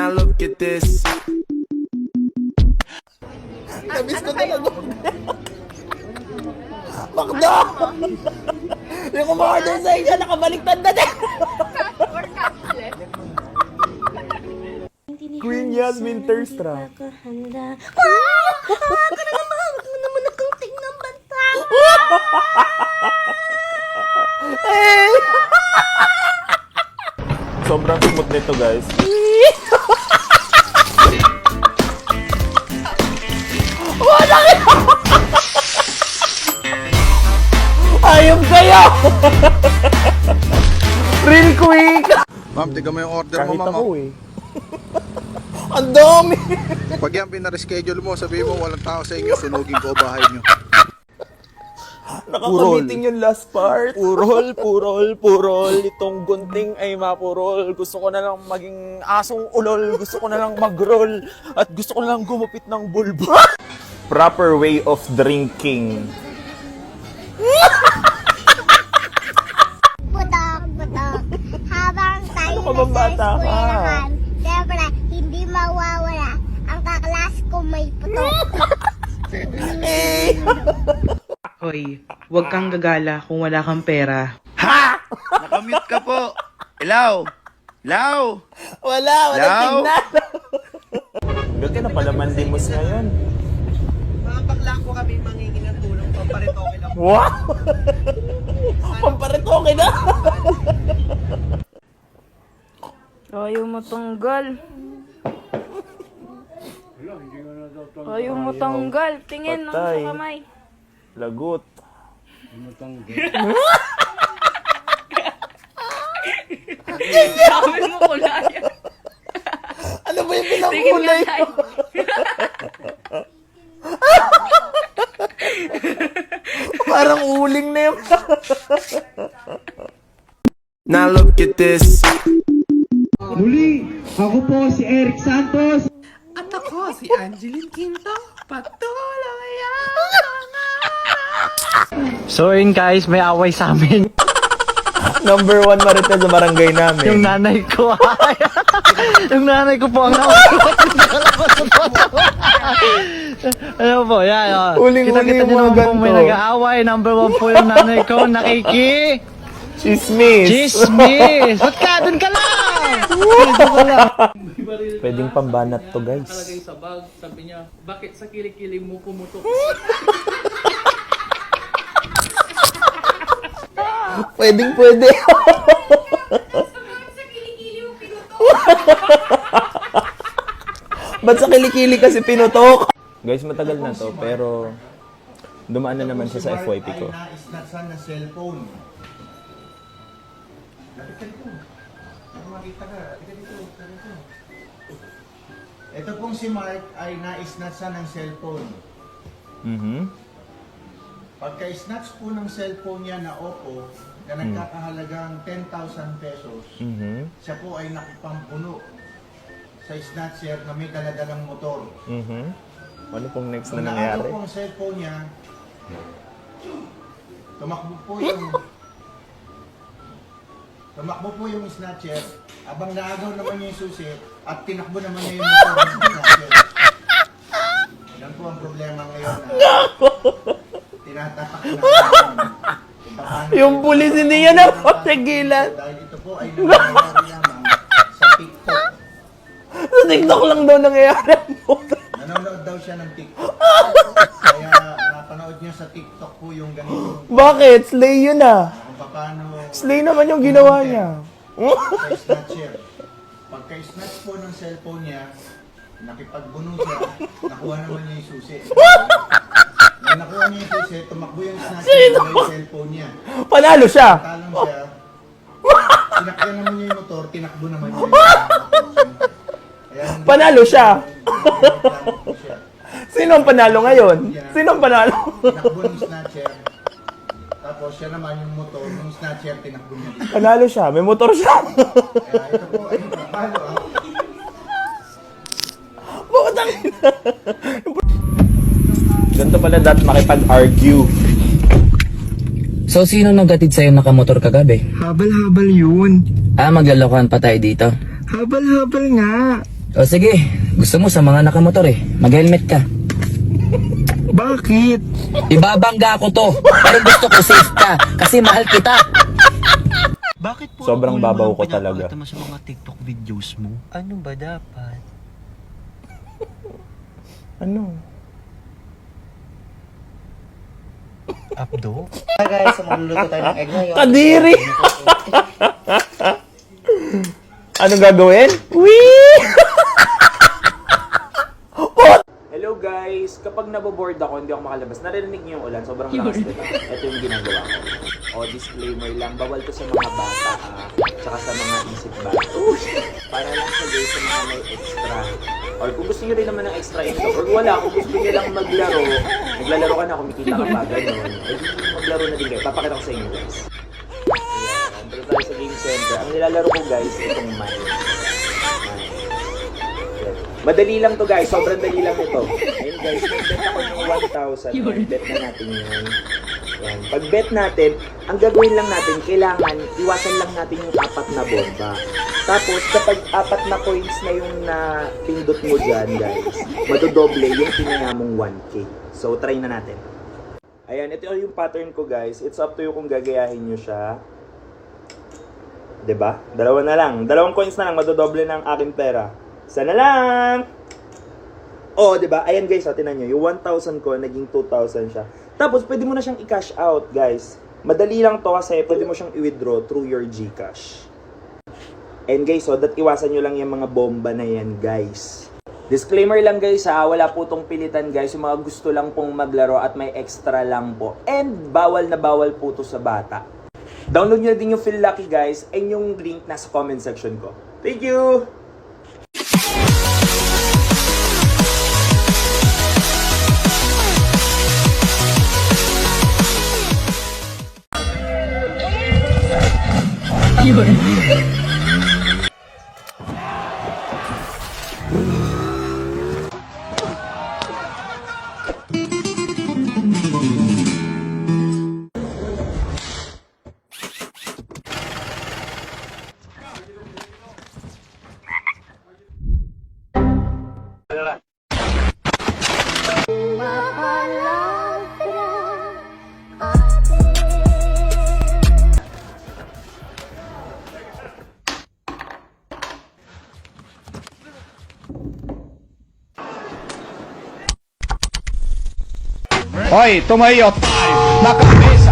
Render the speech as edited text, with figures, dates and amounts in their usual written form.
Now look at this. Namiss ko talaga. Makdo! Yung kumorder sa inyo, nakabaliktad na din. Queen Yasmin Thirstruck. Nakahanda. Ka naman nagkunting ng banta. Sobrang smooth nito, guys. Ayop kayo! Real quick! Ma'am, tiga mo yung order mo, Kahit ma'am. ako eh. Ang dami! Pag yan pinareschedule mo, sabihin mo walang tao sa inyo, sunugin ko bahay nyo. Nakakamiting yung last part. Purol. Itong gunting ay mapurol. Gusto ko na lang maging asong ulol. Gusto ko na lang mag-roll. At gusto ko na lang gumupit ng bulbo. Proper way of drinking. Putok. Habang tayo Ano ka bang bata ka? eskwelahan, siyempre, hindi mawawala ang kaklas ko may putok. Hoy, huwag kang gagala kung wala kang pera. Nakamute ka po. Hello? Hello? Wala Hello? tignan! Ganda na pala mandimos ngayon. Mga bakla ko kami mangingi ng tulong pamparitoke lang. Wow! Pamparitoke na! Ayaw mo tanggal. Ayaw mo tanggal. Tingin ng Patay. sa kamay. Lagot. Sabi mo kulay. Ano ba yung pinangkulay ko? Parang uling na yun. Now look at this. Muli, ako po si Eric Santos. At ako si Angeline Quinto. Patuloy yan. So yun guys, may away sa amin. Number 1 marites sa barangay namin. Yung nanay ko. Yung nanay ko po ang nakalabas. Ano po, yan. Huling-huli yung mga naman po may ganito. nag-aaway. Number 1 po yung nanay ko. Chismis. Chismis! Ba't ka? Doon ka lang! Pwedeng pambanat to, guys. Talagay sa bag, sabi niya, bakit sa kilikili mo pumutok? Pwede. Ba't sa kilikili kasi pinutok? Guys, matagal na to, pero dumaan na naman siya sa FYP ko. Naisnasan na cellphone. Lapit ka dito. Para makita ka. Lapit ka dito. Ito pong si Mark ay naisnatsan ng cellphone. Pagka-snatch po ng cellphone niya na Oppo, na nagkakahalagang 10,000 pesos, siya po ay nakipampuno sa snatcher na may daladalang motor. Ano pong next na Nung nangyari? naagaw po ang cellphone niya, tumakbo po yung snatcher, abang naagaw naman niya yung susi, at tinakbo naman niya yung motor ng snatcher. Yan po ang problema ngayon na tinatapak na kung paano- Yung pulis hindi yan napapigilan. Dahil ito po ay nangyayari lamang sa TikTok. Sa TikTok lang daw nangyayari mo. Nanonood daw siya ng TikTok. Kaya napanood niya sa TikTok po yung ganito. Bakit? Slay yun ah. Kung paano Slay naman yung ginawa niya. sa snatcher. Pagka-snatch po ng cellphone niya, nakipagbuno siya, nakuha naman niya yung susi. Nung nakuha niya yung susi, tumakbo yung snatcher na yung cellphone niya. Panalo siya. Talong siya, sinakyan naman niya yung motor, tinakbo naman niya yung motor. Kaya, Panalo siya. nagreklamo po siya. Sino ang panalo ngayon? Sino ang panalo? Tinakbo ng snatcher, tapos siya naman yung motor, nung snatcher, tinakbo niya. Panalo siya. May motor siya. Kaya ito po ay paano Putang ina. Ganito pala dat makipag-argue. So, sino naghatid sa'yo nakamotor kagabi? Habal-habal yun. Maglalokohan pa tayo dito. Habal-habal nga. O sige, gusto mo sa mga nakamotor mag-helmet ka. Bakit? Ibabangga ko to, pero gusto ko safe ka, kasi mahal kita. Bakit po Sobrang babaw ko talaga. mo sa mga TikTok videos mo? Ano ba dapat? Ano? Abdo? Hi guys, magluluto tayo ng egg ngayon. Kadiri! Anong gagawin? Wee! Hello guys! Kapag naboboard ako, hindi ako makalabas. Narinig niyo yung ulan, sobrang lakas nito. Ito yung ginagawa ko. Disclaimer lang, bawal to sa mga bata, tsaka sa mga isip bata. Para lang sa guys sa mga may extra. Or kung gusto nyo rin naman ng extra info, or wala, kung gusto nyo lang maglaro, naglalaro ka na, kumikita ka pa, gano'n. Maglaro na din kayo. Papakita ko sa inyo guys. Ayan, dito tayo sa game center. Ang nilalaro ko guys, itong mine. Madali lang to guys, sobrang dali lang ito. Ayun guys, mag-bet ako ng 1,000. Bet na natin yun. Yan. Pag-bet natin, ang gagawin lang natin, kailangan iwasan lang natin yung 4 na bomba. Tapos, kapag 4 na coins na yung napindot mo dyan guys, madodoble yung pinaya mong 1K. So, try na natin. Ayan, ito yung pattern ko guys. It's up to you kung gagayahin nyo siya. 'Di ba? Dalawa na lang. 2 coins na lang, madodoble ng aking pera. Sana lang! Oh, 'di ba? Ayan guys, tingnan niyo, yung 1,000 ko naging 2,000 siya. Tapos pwede mo na siyang i-cash out, guys. Madali lang 'to kasi pwede mo siyang i-withdraw through your GCash. And guys, so that iwasan niyo lang yung mga bomba na yan, guys. Disclaimer lang guys ha, wala po tong pilitan guys, yung mga gusto lang pong maglaro at may extra lang po. And bawal na bawal po to sa bata. Download nyo din yung Feel Lucky guys, and yung link nasa comment section ko. Thank you! Hoy, tumayo! Nakabis!